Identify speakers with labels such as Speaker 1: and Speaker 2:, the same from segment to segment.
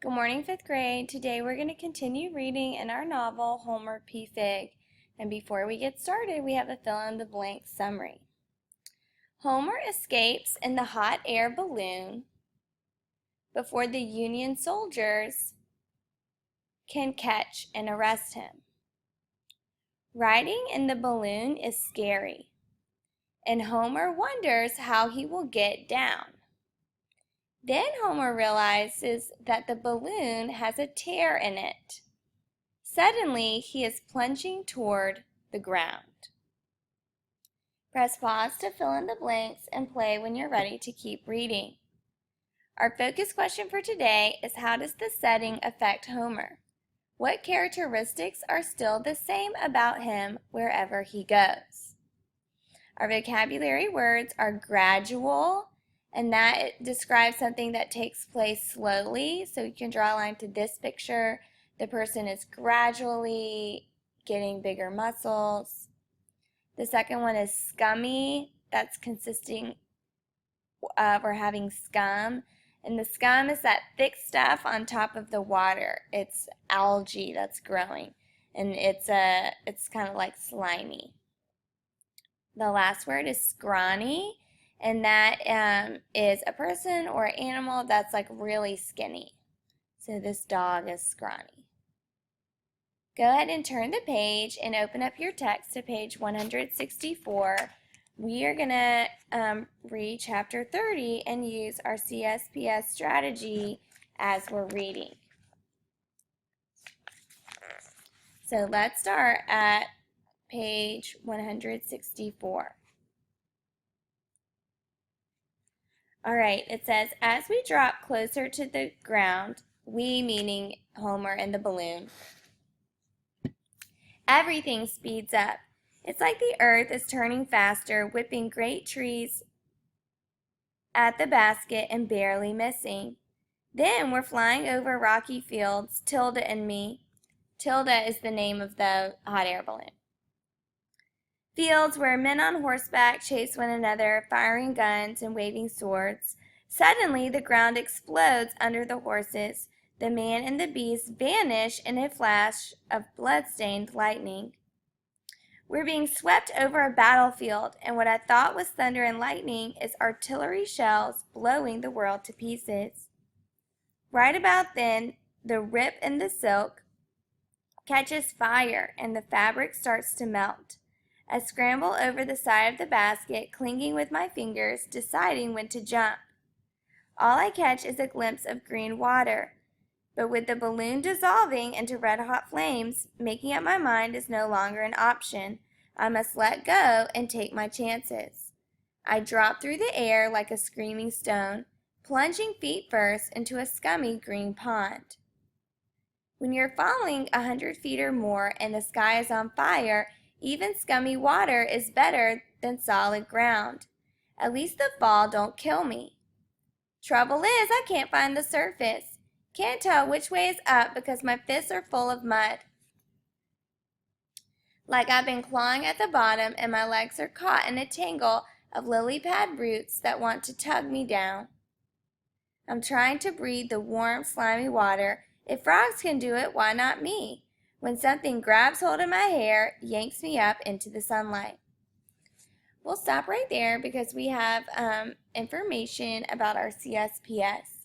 Speaker 1: Good morning, 5th grade. Today we're going to continue reading in our novel, Homer P. Fig. And before we get started, we have a fill-in-the-blank summary. Homer escapes in the hot air balloon before the Union soldiers can catch and arrest him. Riding in the balloon is scary, and Homer wonders how he will get down. Then Homer realizes that the balloon has a tear in it. Suddenly, he is plunging toward the ground. Press pause to fill in the blanks and play when you're ready to keep reading. Our focus question for today is, how does the setting affect Homer? What characteristics are still the same about him wherever he goes? Our vocabulary words are gradual, and that describes something that takes place slowly. So you can draw a line to this picture. The person is gradually getting bigger muscles. The second one is scummy. That's consisting of or having scum. And the scum is that thick stuff on top of the water. It's algae that's growing. And it's kind of like slimy. The last word is scrawny. And that is a person or animal that's like really skinny. So this dog is scrawny. Go ahead and turn the page and open up your text to page 164. We are going to read chapter 30 and use our CSPS strategy as we're reading. So let's start at page 164. All right, it says, as we drop closer to the ground, we meaning Homer and the balloon, everything speeds up. It's like the earth is turning faster, whipping great trees at the basket and barely missing. Then we're flying over rocky fields, Tilda and me. Tilda is the name of the hot air balloon. Fields where men on horseback chase one another, firing guns and waving swords. Suddenly, the ground explodes under the horses. The man and the beast vanish in a flash of blood-stained lightning. We're being swept over a battlefield, and what I thought was thunder and lightning is artillery shells blowing the world to pieces. Right about then, the rip in the silk catches fire, and the fabric starts to melt. I scramble over the side of the basket, clinging with my fingers, deciding when to jump. All I catch is a glimpse of green water. But with the balloon dissolving into red-hot flames, making up my mind is no longer an option. I must let go and take my chances. I drop through the air like a screaming stone, plunging feet first into a scummy green pond. When you're falling 100 feet or more and the sky is on fire, even scummy water is better than solid ground. At least the fall don't kill me. Trouble is, I can't find the surface. Can't tell which way is up because my fists are full of mud. Like I've been clawing at the bottom and my legs are caught in a tangle of lily pad roots that want to tug me down. I'm trying to breathe the warm, slimy water. If frogs can do it, why not me? When something grabs hold of my hair, yanks me up into the sunlight. We'll stop right there because we have information about our CSPS.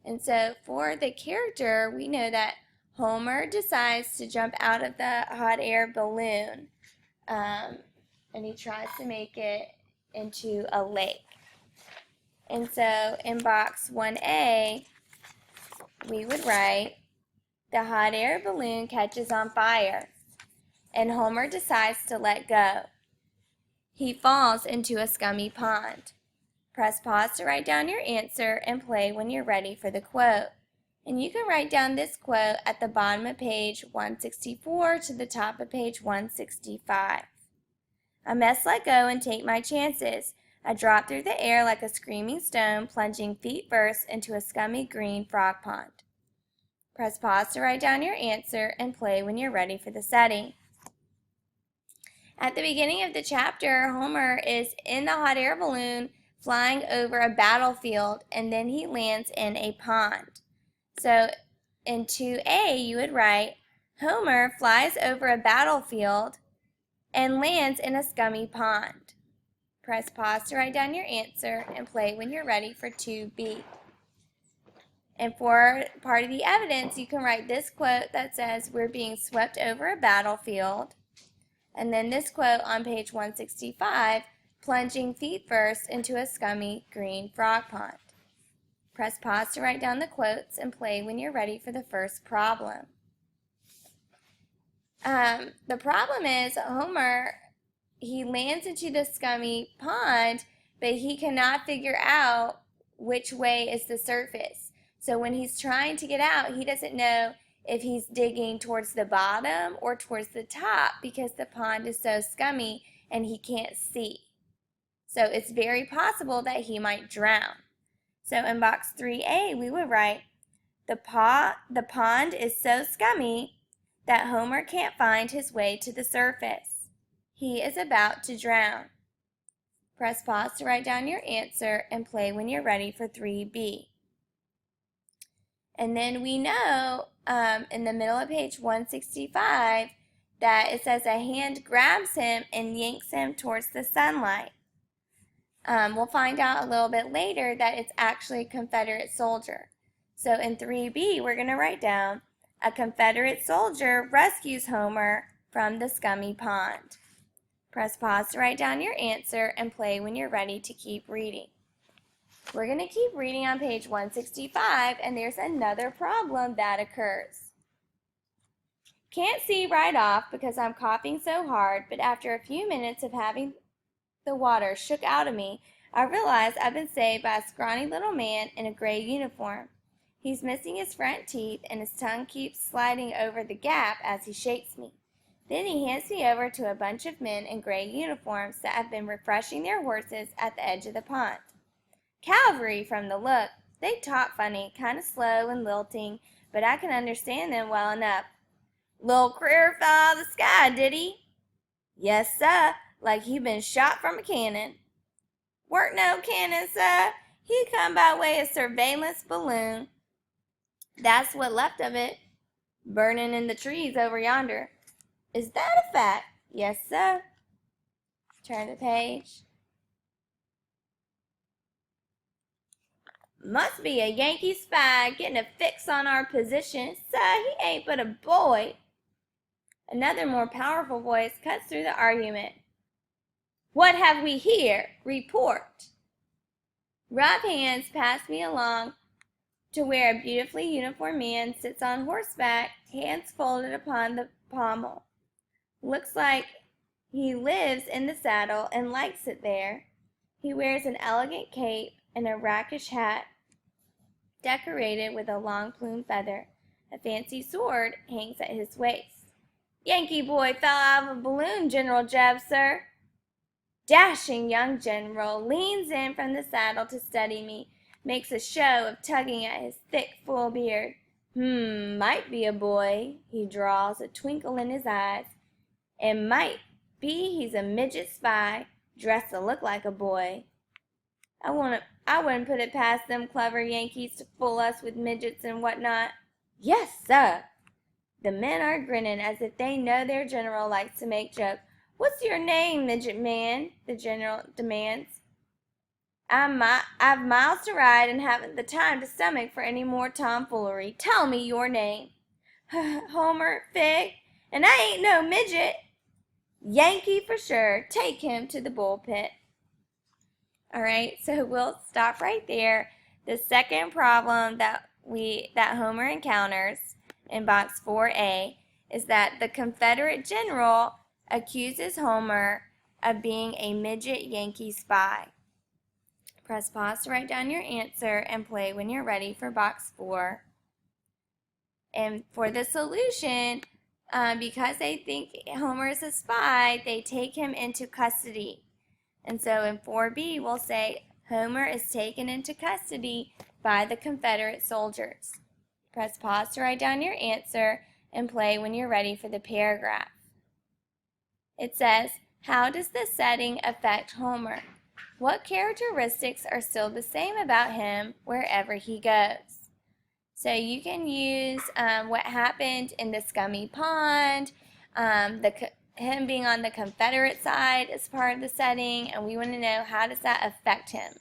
Speaker 1: And so for the character, we know that Homer decides to jump out of the hot air balloon, and he tries to make it into a lake. And so in box 1A, we would write, the hot air balloon catches on fire, and Homer decides to let go. He falls into a scummy pond. Press pause to write down your answer and play when you're ready for the quote. And you can write down this quote at the bottom of page 164 to the top of page 165. I must let go and take my chances. I drop through the air like a screaming stone, plunging feet first into a scummy green frog pond. Press pause to write down your answer and play when you're ready for the setting. At the beginning of the chapter, Homer is in the hot air balloon flying over a battlefield, and then he lands in a pond. So in 2A, you would write, Homer flies over a battlefield and lands in a scummy pond. Press pause to write down your answer and play when you're ready for 2B. And for part of the evidence, you can write this quote that says, we're being swept over a battlefield. And then this quote on page 165, plunging feet first into a scummy green frog pond. Press pause to write down the quotes and play when you're ready for the first problem. The problem is Homer, he lands into the scummy pond, but he cannot figure out which way is the surface. So when he's trying to get out, he doesn't know if he's digging towards the bottom or towards the top because the pond is so scummy and he can't see. So it's very possible that he might drown. So in box 3A, we would write, the pond is so scummy that Homer can't find his way to the surface. He is about to drown. Press pause to write down your answer and play when you're ready for 3B. And then we know in the middle of page 165 that it says a hand grabs him and yanks him towards the sunlight. We'll find out a little bit later that it's actually a Confederate soldier. So in 3B, we're going to write down, a Confederate soldier rescues Homer from the scummy pond. Press pause to write down your answer and play when you're ready to keep reading. We're going to keep reading on page 165, and there's another problem that occurs. Can't see right off because I'm coughing so hard, but after a few minutes of having the water shook out of me, I realize I've been saved by a scrawny little man in a gray uniform. He's missing his front teeth, and his tongue keeps sliding over the gap as he shakes me. Then he hands me over to a bunch of men in gray uniforms that have been refreshing their horses at the edge of the pond. Cavalry from the look. They talk funny, kind of slow and lilting, but I can understand them well enough. Little queer fell out of the sky, did he? Yes, sir, like he'd been shot from a cannon. Weren't no cannon, sir. He come by way of surveillance balloon. That's what left of it, burning in the trees over yonder. Is that a fact? Yes, sir. Turn the page. Must be a Yankee spy getting a fix on our position. Sir, he ain't but a boy. Another more powerful voice cuts through the argument. What have we here? Report. Rough hands pass me along to where a beautifully uniformed man sits on horseback, hands folded upon the pommel. Looks like he lives in the saddle and likes it there. He wears an elegant cape and a rakish hat decorated with a long plume feather. A fancy sword hangs at his waist. Yankee boy fell out of a balloon, General Jeb, sir. Dashing young general leans in from the saddle to study me, makes a show of tugging at his thick, full beard. Might be a boy, he drawls, a twinkle in his eyes. It might be he's a midget spy, dressed to look like a boy. I wouldn't put it past them clever Yankees to fool us with midgets and whatnot. Yes, sir. The men are grinning as if they know their general likes to make jokes. What's your name, midget man? The general demands. I've miles to ride and haven't the time to stomach for any more tomfoolery. Tell me your name. Homer Fig, and I ain't no midget. Yankee for sure. Take him to the bullpit. All right, so we'll stop right there. The second problem that Homer encounters in box 4A is that the Confederate general accuses Homer of being a midget Yankee spy. Press pause to write down your answer and play when you're ready for box 4. And for the solution, because they think Homer is a spy, they take him into custody. And so in 4B, we'll say Homer is taken into custody by the Confederate soldiers. Press pause to write down your answer and play when you're ready for the paragraph. It says, how does the setting affect Homer? What characteristics are still the same about him wherever he goes? So you can use what happened in the scummy pond, him being on the Confederate side as part of the setting, and we want to know, how does that affect him?